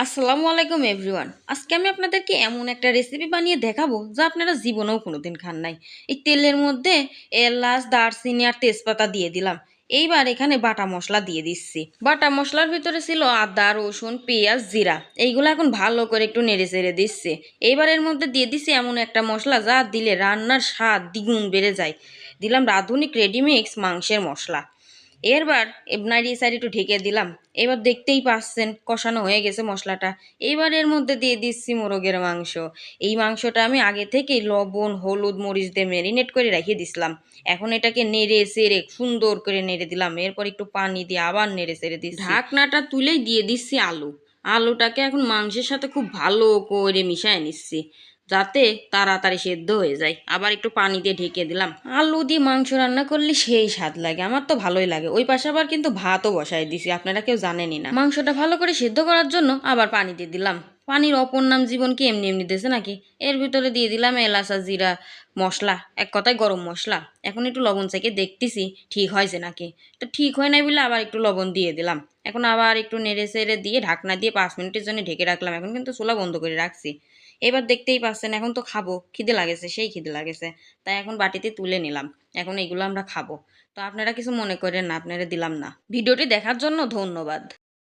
আসসালামু আলাইকুম এভরিওয়ান। আজকে আমি আপনাদেরকে এমন একটা রেসিপি বানিয়ে দেখাবো যা আপনারা জীবনেও কোনোদিন খান নাই। এই তেলের মধ্যে এলাচ, দারচিনি আর তেজপাতা দিয়ে দিলাম। এইবার এখানে বাটা মশলা দিয়ে দিচ্ছি। বাটা মশলার ভিতরে ছিল আদা, রসুন, পেঁয়াজ, জিরা। এইগুলো এখন ভালো করে একটু নেড়ে চেড়ে দিচ্ছে। এইবার এর মধ্যে দিয়ে দিচ্ছি এমন একটা মশলা যা দিলে রান্নার স্বাদ দ্বিগুণ বেড়ে যায়। দিলাম রাঁধুনি রেডিমিক্স মাংসের মশলা। এরবার নাড়িয়ে সাইড একটু ঢেকে দিলাম। এবার দেখতেই পাচ্ছেন কষানো হয়ে গেছে মশলাটা। এইবার এর মধ্যে দিয়ে দিচ্ছি মোরগের মাংস। এই মাংসটা আমি আগে থেকেই লবণ, হলুদ, মরিচ দিয়ে ম্যারিনেট করে রেখে দিছিলাম। এখন এটাকে নেড়ে চেড়ে সুন্দর করে নেড়ে দিলাম। এরপর একটু পানি দিয়ে আবার নেড়ে চেড়ে দিচ্ছি। ঢাকনাটা তুলেই দিয়ে দিচ্ছি আলু। আলুটাকে এখন মাংসের সাথে খুব ভালো করে মিশিয়ে নিচ্ছি যাতে তাড়াতাড়ি সেদ্ধ হয়ে যায়। আবার একটু পানি দিয়ে ঢেকে দিলাম। আলু দিয়ে মাংস রান্না করলে সেই স্বাদ লাগে, আমার তো ভালোই লাগে। ওই পাশে আবার কিন্তু ভাতও বসাই দিছি, আপনারা কেউ জানেনই না। মাংসটা ভালো করে সেদ্ধ করার জন্য আবার পানি দিয়ে দিলাম। পানির অপর নাম জীবন কি এমনি এমনি দিয়েছে নাকি? এর ভিতরে দিয়ে দিলাম এলাচ আর জিরা মশলা, এক কথায় গরম মশলা। এখন একটু লবণ চেখে দেখতেছি ঠিক হয়েছে নাকি। তো ঠিক হয় নাই বলে আবার একটু লবণ দিয়ে দিলাম। এখন আবার একটু নেড়ে চেড়ে দিয়ে ঢাকনা দিয়ে 5 মিনিটের জন্য ঢেকে রাখলাম। এখন কিন্তু চুলা বন্ধ করে রাখছি। এবার দেখতেই পাচ্ছেন এখন তো খাবো, খিদে লাগেছে, সেই খিদে লাগেছে। তাই এখন বাটিতে তুলে নিলাম। এখন এগুলো আমরা খাবো। তো আপনারা কিছু মনে করেন না, আপনারা দিলাম না। ভিডিওটি দেখার জন্য ধন্যবাদ।